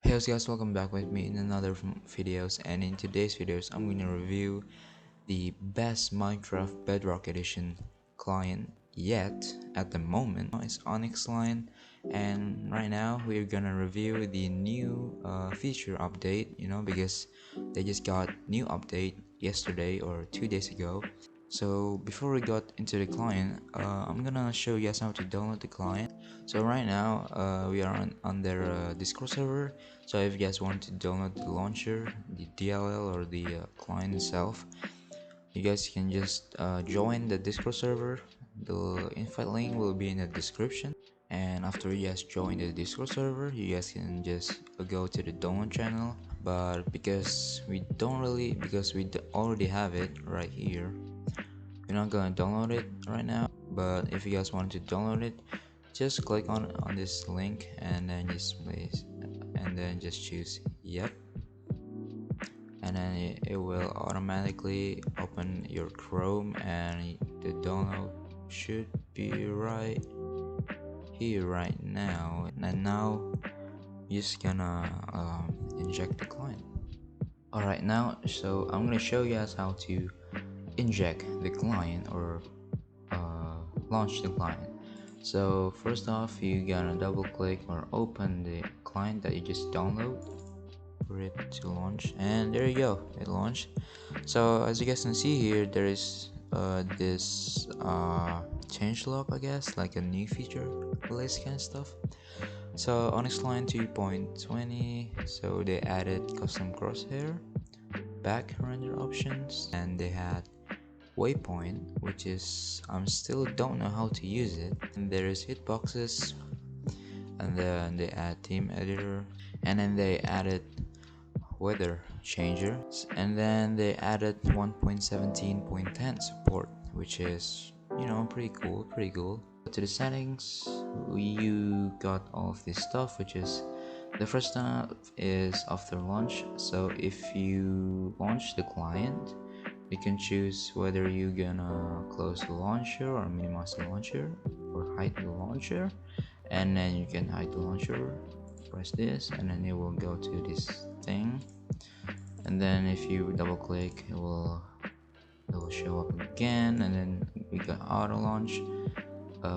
Hey guys, welcome back with me in another videos, and in today's videos I'm going to review the best Minecraft Bedrock Edition client yet at the moment. It's Onix Client, and right now we're gonna review the new feature update, because they just got new update yesterday or 2 days ago. So before we got into the client, I'm gonna show you guys how to download the client. So right now we are on their Discord server. So if you guys want to download the launcher, the DLL, or the client itself, you guys can just join the Discord server. The invite link will be in the description, and after you guys join the Discord server, you guys can just go to the download channel. But because we already have it right here, we're not gonna download it right now. But if you guys want to download it, just click on this link and then just choose yep, and then it will automatically open your Chrome, and the download should be right here right now. And now you're just gonna inject the client. Alright, now so I'm gonna show you guys how to inject the client or launch the client. So first off, you gotta double click or open the client that you just download for it to launch, and there you go, it launched. So as you guys can see here, there is this changelog, I guess, like a new feature list kind of stuff. So Onix Client 2.20, so they added custom crosshair, back render options, and they had waypoint, which is still don't know how to use it. And there is hitboxes, and then they add theme editor, and then they added weather changer, and then they added 1.17.10 support, which is pretty cool. To the settings, you got all of this stuff, which is the first step is after launch. So if you launch the client, you can choose whether you're gonna close the launcher or minimize the launcher or hide the launcher, and then you can hide the launcher. Press this and then it will go to this thing, and then if you double click it will show up again, and then we got auto launch,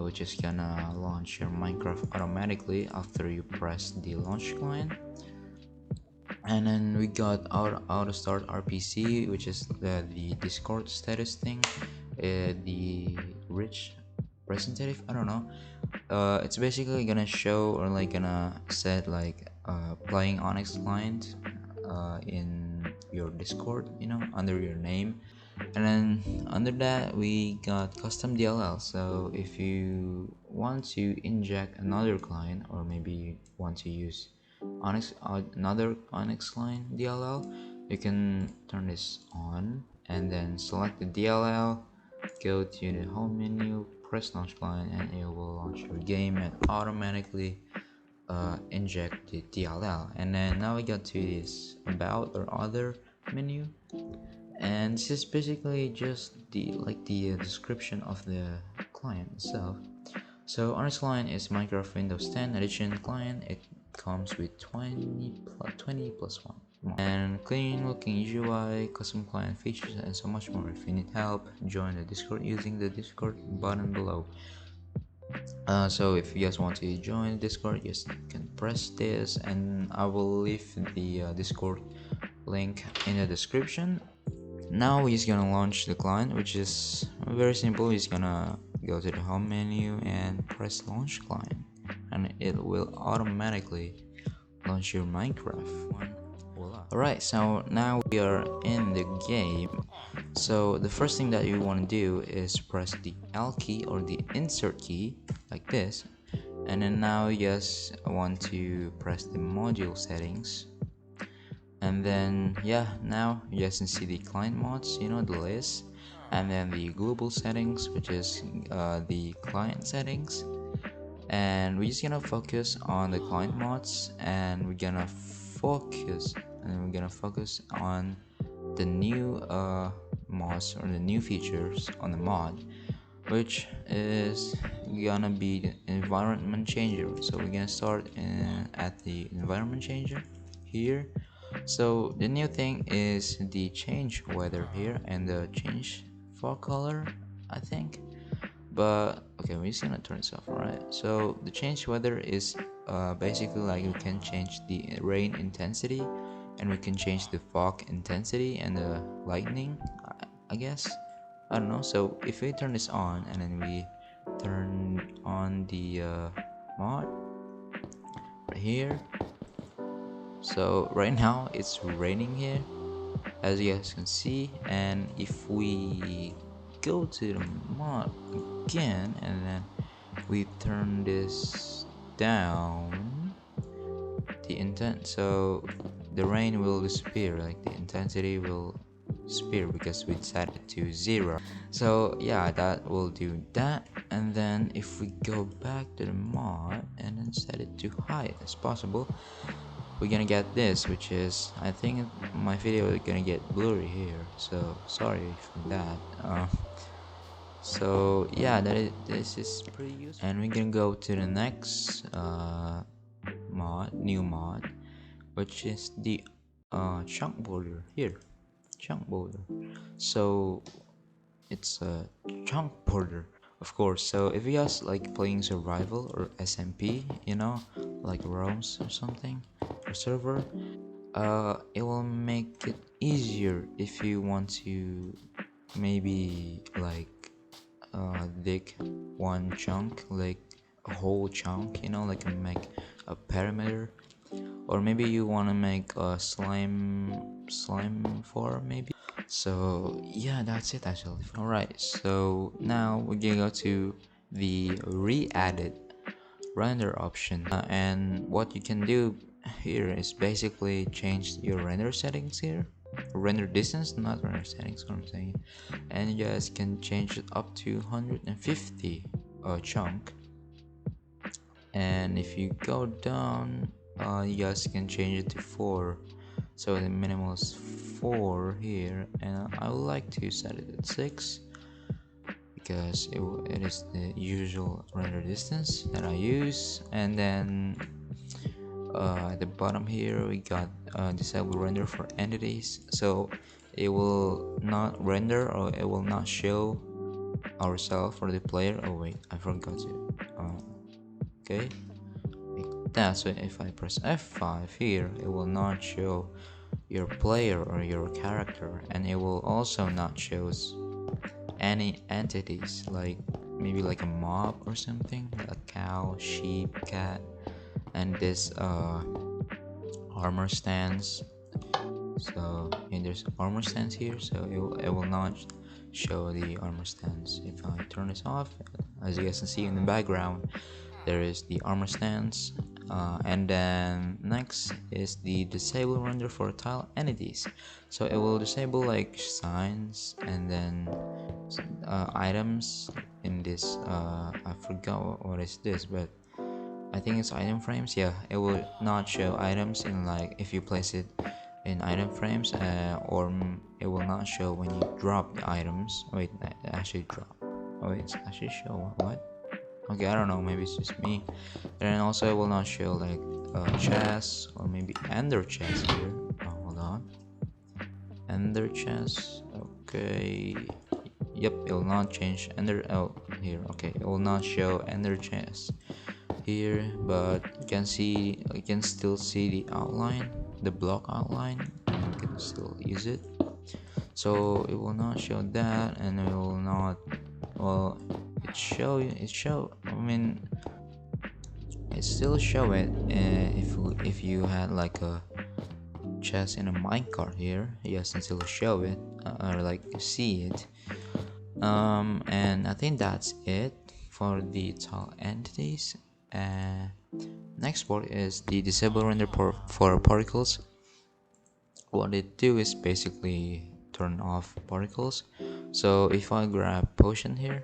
which is gonna launch your Minecraft automatically after you press the launch client. And then we got auto start RPC, which is the Discord status thing, the rich representative, I don't know. It's basically gonna show or like gonna set like playing Onix Client in your Discord, under your name. And then under that we got custom DLL. So if you want to inject another client, or maybe you want to use another Onix Client DLL, you can turn this on and then select the DLL, go to the home menu, press launch client, and it will launch your game and automatically inject the DLL. And then now we got to this about or other menu, and this is basically just the description of the client itself. So Onix Client is Minecraft Windows 10 edition client. It comes with 20 plus 1 and clean looking UI, custom client features, and so much more. If you need help, join the Discord using the Discord button below. So if you guys want to join Discord, you can press this, and I will leave the Discord link in the description. Now he's gonna launch the client, which is very simple. He's gonna go to the home menu and press launch client, and it will automatically launch your Minecraft. Alright, so now we are in the game. So the first thing that you want to do is press the L key or the insert key like this, and then now you just want to press the module settings, and then now you guys can see the client mods, the list, and then the global settings, which is the client settings. And we're just gonna focus on the client mods, and we're gonna focus on the new mods or the new features on the mod, which is gonna be the environment changer. So we're gonna start at the environment changer, here. So the new thing is the change weather here and the change fog color, I think. But okay, we're just gonna turn this off. Alright, so the change weather is basically like we can change the rain intensity, and we can change the fog intensity and the lightning, I guess. I don't know. So if we turn this on and then we turn on the mod right here, so right now it's raining here, as you guys can see. And if we go to the mod again and then we turn this down, the intent, so the rain will disappear, like the intensity will disappear because we set it to 0. So yeah, that will do that. And then if we go back to the mod and then set it to high as possible, we're gonna get this, which is, I think my video is gonna get blurry here, so sorry for that. So yeah, this is pretty useful. And we're gonna go to the next new mod, which is the chunk border here. Chunk border. So it's a chunk border, of course. So if you guys like playing survival or SMP, you know, like roams or something, or server, it will make it easier if you want to maybe like dig one chunk, like a whole chunk, you know, like make a perimeter. Or maybe you want to make a slime form, maybe. So yeah, that's it actually. Alright, so now we're gonna go to the re-added render option, and what you can do here is basically change your render settings here, render distance, not render settings, what I'm saying. And you guys can change it up to 150 chunk. And if you go down, you guys can change it to 4. So the minimal is 4 here, and I would like to set it at 6 because it is the usual render distance that I use. And then at the bottom here we got disable render for entities, so it will not render, or it will not show ourselves or the player. Oh wait, I forgot to okay, like that. So if I press F5 here, it will not show your player or your character, and it will also not show any entities, like maybe like a mob or something, like a cow, sheep, cat, and this armor stands. So and there's armor stands here, so it will not show the armor stands. If I turn this off, as you guys can see in the background, there is the armor stands. And then next is the disable render for tile entities. So it will disable like signs and then items in this I forgot what is this, but I think it's item frames. Yeah, it will not show items in, like, if you place it in item frames, or it will not show when you drop the items. Wait, actually drop. Oh, it's actually show what? Okay, I don't know, maybe it's just me. And then also it will not show like chests or maybe ender chests here. Oh, hold on, ender chests. Okay, yep, it will not change ender. Oh, here. Okay, it will not show ender chests here, but you can still see the outline, the block outline, and you can still use it. So it will not show that, and it will not, well, it still show it if you had like a chest in a minecart here. Yes, it still show it, or like see it. And I think that's it for the tile entities. Next part is the disable render for particles. What it do is basically turn off particles. So if I grab potion here,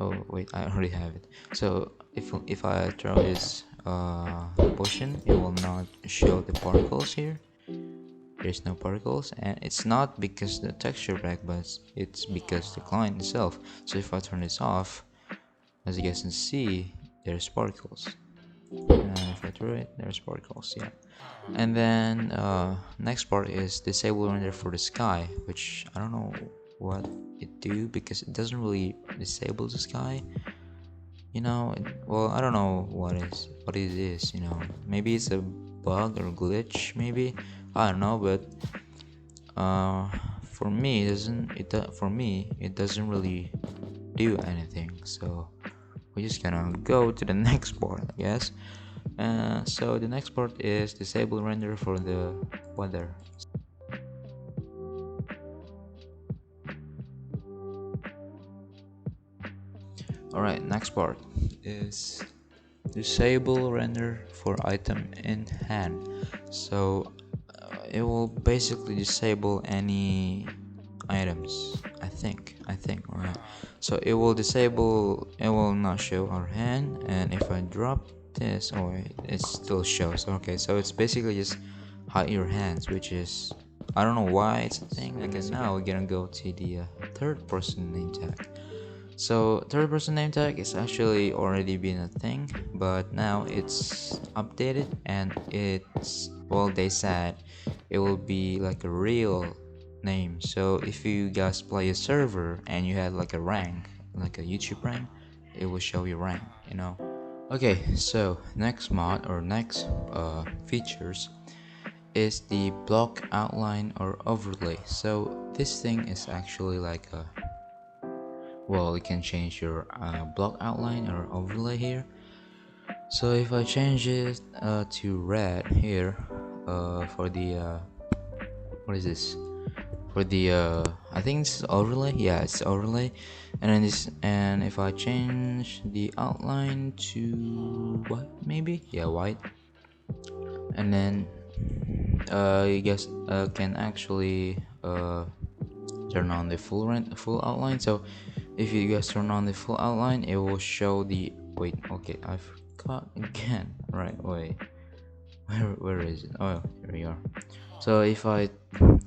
oh wait, I already have it. So if I throw this potion, it will not show the particles here. There's no particles, and it's not because the texture pack, but it's because the client itself. So if I turn this off, as you guys can see, there's particles. And if I throw it, there's particles. Yeah. And then next part is disable render for the sky, which I don't know what it do because it doesn't really disable the sky. You know, well, I don't know what it is. You know, maybe it's a bug or glitch. Maybe I don't know, but for me, it doesn't really do anything. So we're just gonna go to the next part, I guess. So the next part is disable render for the weather. Alright, next part is disable render for item in hand. So it will basically disable any items. I think, alright. So it will not show our hand, and if I drop this, oh wait, it still shows. Okay, so it's basically just hide your hands, which is, I don't know why it's a thing. And then now we're gonna go to the third person name tag. So third person name tag is actually already been a thing, but now it's updated, and it's, well, they said it will be like a real name. So if you guys play a server and you had like a rank, like a YouTube rank, it will show your rank, you know. Okay, so next mod or next features is the block outline or overlay. So this thing is actually like a, well, you can change your block outline or overlay here. So if I change it to red here for the what is this, for the I think it's overlay. Yeah, it's overlay. And then this, and if I change the outline to what, maybe, yeah, white, and then you guys can actually turn on the full outline. So if you guys turn on the full outline, it will show the, wait, okay, I forgot again. Right, wait, where is it? Oh, here we are. So if I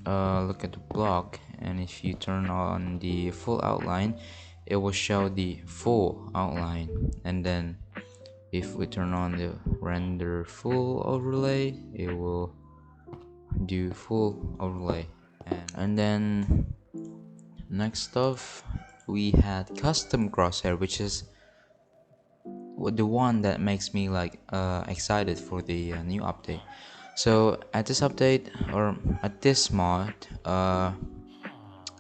look at the block, and if you turn on the full outline, it will show the full outline. And then if we turn on the render full overlay, it will do full overlay. And then next stuff, we had custom crosshair, which is the one that makes me like excited for the new update. So at this update, or at this mod,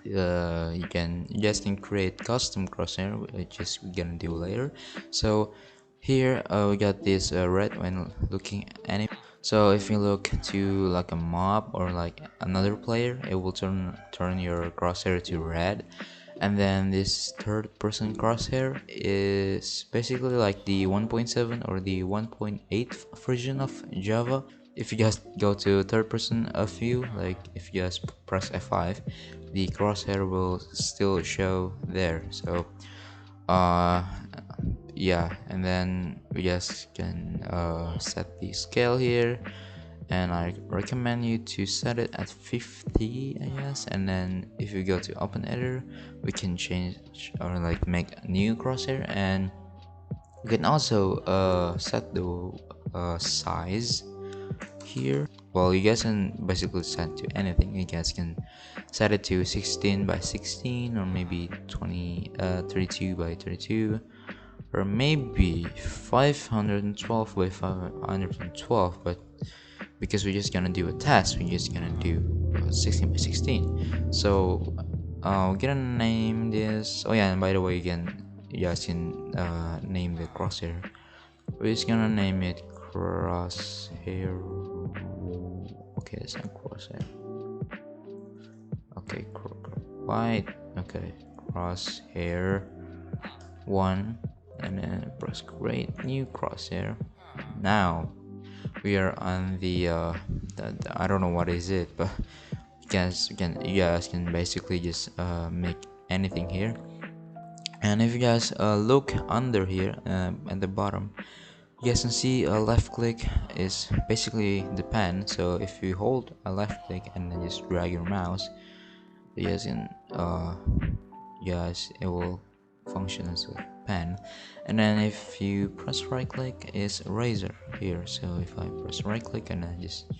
you guys can create custom crosshair, which is we're gonna do later. So here we got this red when looking enemy. So if you look to like a mob or like another player, it will turn your crosshair to red. And then this third person crosshair is basically like the 1.7 or the 1.8 version of Java. If you guys go to third person view, like if you guys press F5, the crosshair will still show there. So yeah, and then we just can set the scale here, and I recommend you to set it at 50, I guess. And then if you go to open editor, we can change or like make a new crosshair, and you can also set the size here. Well, you guys can basically set to anything. You guys can set it to 16 by 16, or maybe 32 by 32, or maybe 512 by 512. But because we're just gonna do a test, we're just gonna do 16 by 16. So we're gonna name this, oh yeah, and by the way, you guys can name the crosshair. We're just gonna name it crosshair. Okay, it's not crosshair. Okay, white. Okay, crosshair 1, and then press create new crosshair. Now we are on the I don't know what is it, but you guys can basically just make anything here. And if you guys look under here at the bottom, you guys can see a left click is basically the pen. So if you hold a left click and then just drag your mouse, you guys can it will function as a pen. And then if you press right click, is eraser here. So if I press right click and I just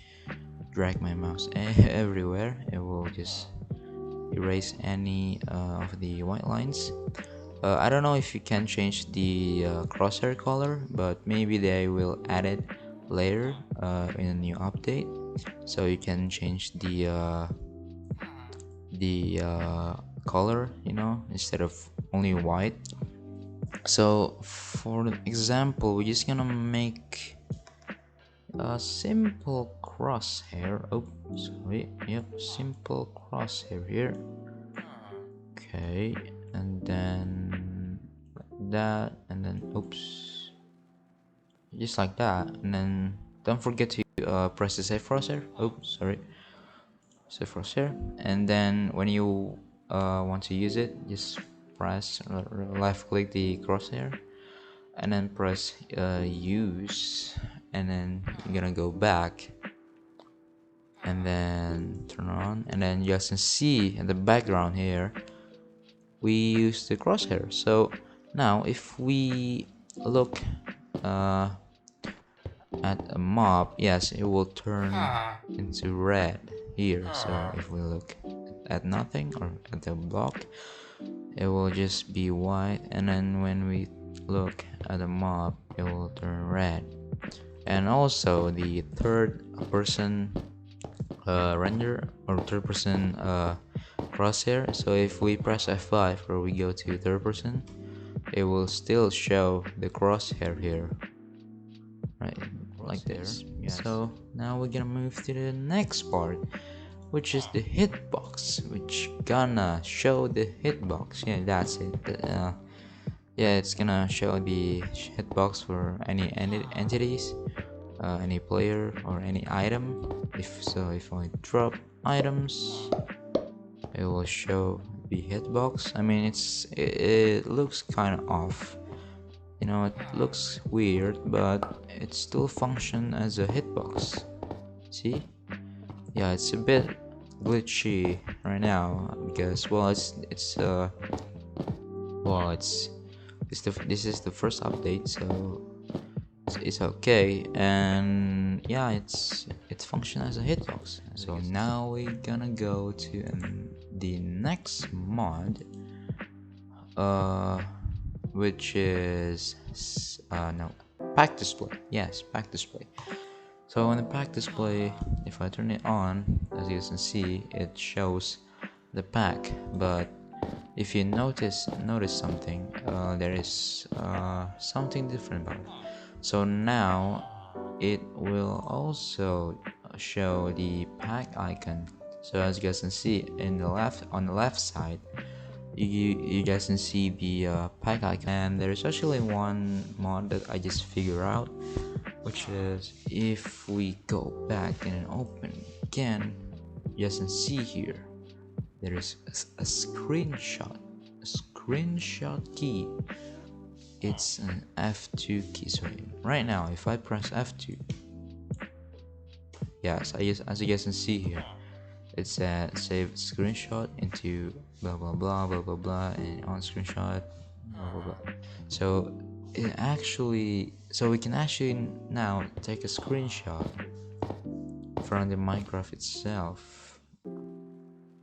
drag my mouse everywhere, it will just erase any of the white lines. I don't know if you can change the crosshair color, but maybe they will add it later in a new update, so you can change the color, you know, instead of only white. So for the example, we're just gonna make a simple crosshair. Oh, sorry. Yep, simple crosshair here. Okay, and then like that, and then oops, just like that. And then don't forget to press the save crosshair. Oh, sorry, save crosshair. And then when you want to use it, just press left click the crosshair and then press use, and then you're gonna go back and then turn on, and then you guys can see in the background here we use the crosshair. So now if we look at a mob, yes, it will turn into red here. So if we look at nothing or at the block, it will just be white, and then when we look at the mob, it will turn red. And also the third person render or third person crosshair. So if we press F5 or we go to third person, it will still show the crosshair here, right, like this. Yes. So now we're gonna move to the next part, which is the hitbox, which gonna show the hitbox. Yeah, that's it. Yeah, it's gonna show the hitbox for any entities, any player or any item. If I drop items, it will show the hitbox. I mean, it looks kind of off, you know, it looks weird, but it still function as a hitbox. See? Yeah, it's a bit glitchy right now because well, this is the first update, so it's okay, and yeah, it's function as a hitbox. So now we're gonna go to the next mod, which is no, pack display. Yes, pack display. So in the pack display, if I turn it on, as you can see, it shows the pack. But if you notice something, there is something different about it. So now it will also show the pack icon. So as you guys can see on the left side, you guys can see the pack icon. And there's actually one mod that I just figured out, which is if we go back and open again, you guys can see here there is a screenshot key. It's an F2 key. So right now if I press F2, yes, as you guys can see here, it said save screenshot into blah blah blah blah blah blah, and on screenshot blah blah blah. So we can actually now take a screenshot from the Minecraft itself,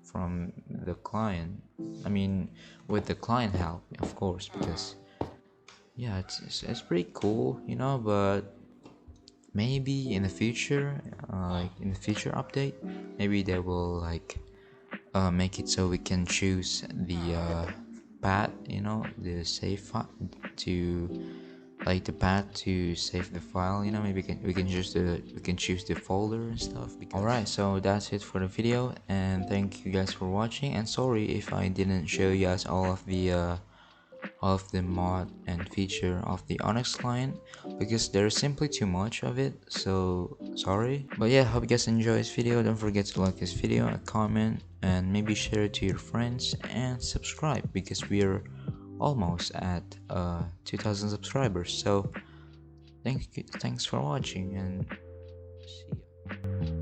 from the client. I mean, with the client help, of course, because yeah, it's pretty cool, you know. But maybe in the future, like in the future update, maybe they will like make it so we can choose the path, you know, the save to like the path to save the file, you know. Maybe we can choose the folder and stuff. Alright, so that's it for the video, and thank you guys for watching, and sorry if I didn't show you guys all of the mod and feature of the Onix client, because there's simply too much of it, so sorry. But yeah, hope you guys enjoy this video. Don't forget to like this video, comment, and maybe share it to your friends, and subscribe, because we're almost at 2,000 subscribers. So thanks for watching, and see ya.